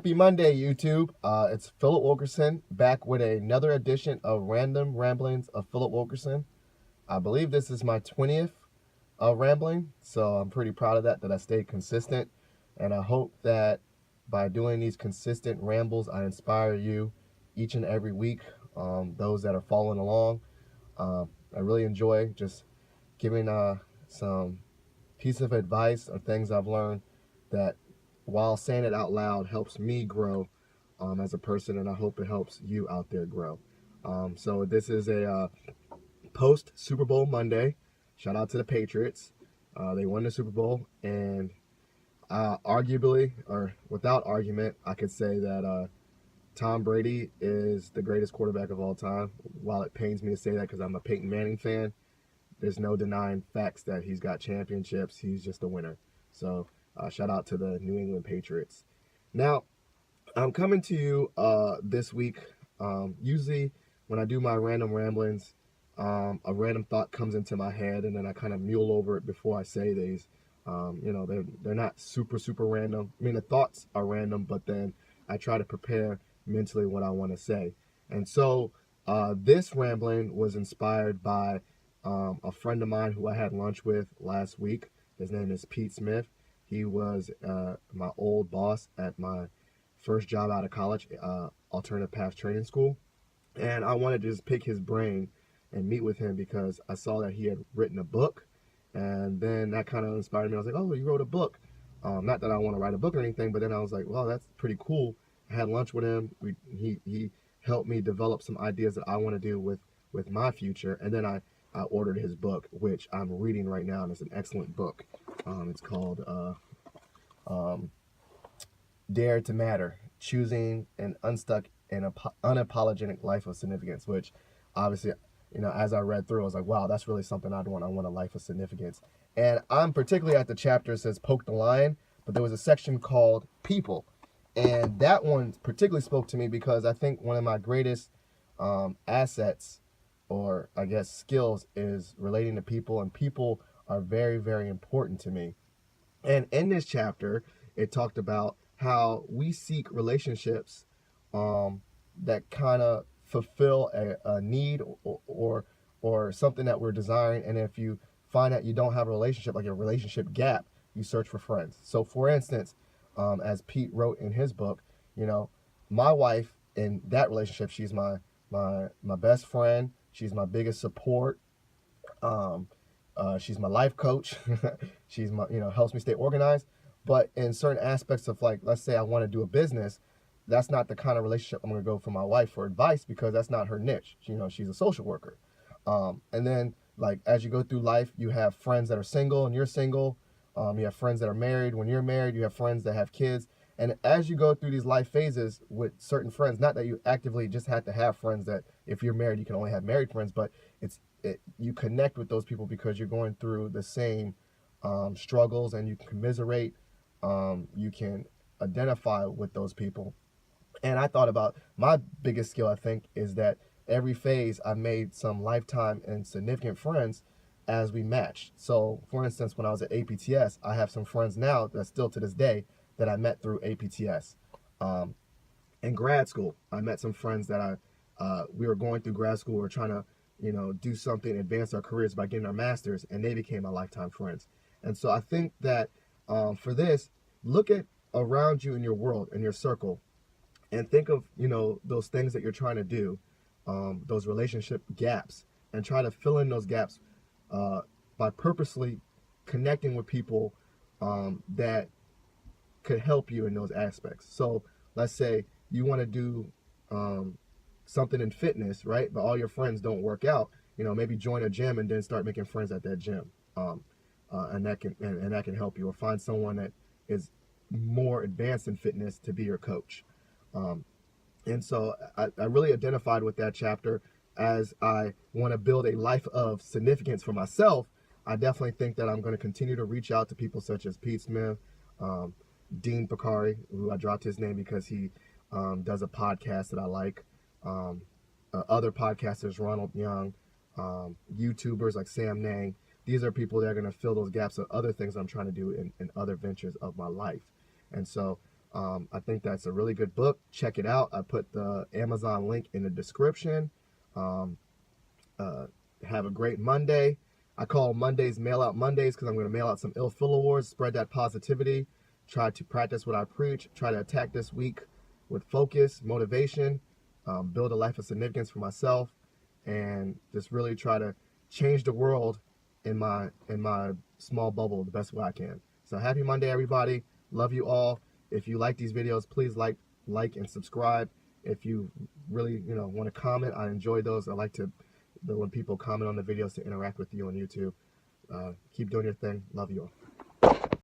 Happy Monday, YouTube. It's Philip Wilkerson back with another edition of Random Ramblings of Philip Wilkerson. I believe this is my 20th rambling, so I'm pretty proud of that I stayed consistent. And I hope that by doing these consistent rambles, I inspire you each and every week, those that are following along. I really enjoy just giving some piece of advice or things I've learned that, while saying it out loud, helps me grow as a person, and I hope it helps you out there grow. So this is a post Super Bowl Monday. Shout out to the Patriots. They won the Super Bowl, and arguably, or without argument, I could say that Tom Brady is the greatest quarterback of all time. While it pains me to say that because I'm a Peyton Manning fan, there's no denying facts that he's got championships. He's just a winner. So shout out to the New England Patriots. Now, I'm coming to you this week. Usually when I do my random ramblings, a random thought comes into my head, and then I kind of mule over it before I say these. They're not super random. I mean, the thoughts are random, but then I try to prepare mentally what I want to say. And so this rambling was inspired by a friend of mine who I had lunch with last week. His name is Pete Smith. He was my old boss at my first job out of college, Alternative Path Training School. And I wanted to just pick his brain and meet with him because I saw that he had written a book. And then that kind of inspired me. I was like, oh, you wrote a book. Not that I want to write a book or anything, but then I was like, well, that's pretty cool. I had lunch with him. He helped me develop some ideas that I want to do with my future. And then I ordered his book, which I'm reading right now, and it's an excellent book. It's called Dare to Matter, Choosing an Unstuck and Unapologetic Life of Significance, which obviously, as I read through, I was like, wow, that's really something I'd want. I want a life of significance. And I'm particularly at the chapter that says Poke the Lion, but there was a section called People. And that one particularly spoke to me because I think one of my greatest assets, or I guess skills, is relating to people, and people are very, very important to me. And in this chapter, it talked about how we seek relationships that kind of fulfill a need or something that we're desiring. And if you find that you don't have a relationship, like a relationship gap, you search for friends. So for instance, as Pete wrote in his book, my wife, in that relationship, she's my best friend. She's my biggest support. She's my life coach. She's my, helps me stay organized. But in certain aspects of, like, let's say I want to do a business, that's not the kind of relationship I'm going to go for my wife for advice, because that's not her niche. She's a social worker. And then, like, as you go through life, you have friends that are single and you're single. You have friends that are married when you're married. You have friends that have kids. And as you go through these life phases with certain friends, not that you actively just have to have friends that if you're married, you can only have married friends, but you connect with those people because you're going through the same struggles, and you can commiserate. You can identify with those people. And I thought about my biggest skill, I think, is that every phase I made some lifetime and significant friends as we matched. So, for instance, when I was at APTS, I have some friends now that still to this day that I met through APTS. In grad school, I met some friends that we were going through grad school. We were trying to, do something, advance our careers by getting our masters, and they became my lifetime friends. And so I think that for this, look at around you in your world, in your circle, and think of, those things that you're trying to do, those relationship gaps, and try to fill in those gaps by purposely connecting with people that could help you in those aspects. So let's say you want to do something in fitness, right? But all your friends don't work out. Maybe join a gym and then start making friends at that gym, and that can help you. Or find someone that is more advanced in fitness to be your coach. And so I really identified with that chapter. As I want to build a life of significance for myself, I definitely think that I'm going to continue to reach out to people such as Pete Smith, Dean Picari, who I dropped his name because he does a podcast that I like. Other podcasters, Ronald Young, YouTubers like Sam Nang. These are people that are going to fill those gaps of other things I'm trying to do in other ventures of my life. And so I think that's a really good book. Check it out. I put the Amazon link in the description. Um, have a great Monday. I call Mondays Mail Out Mondays because I'm going to mail out some ill Phil awards, spread that positivity, try to practice what I preach, try to attack this week with focus, motivation, build a life of significance for myself, and just really try to change the world in my small bubble the best way I can. So happy Monday, everybody. Love you all. If you like these videos, please like and subscribe. If you really want to comment, I enjoy those. I like to when people comment on the videos to interact with you on YouTube. Keep doing your thing. Love you all.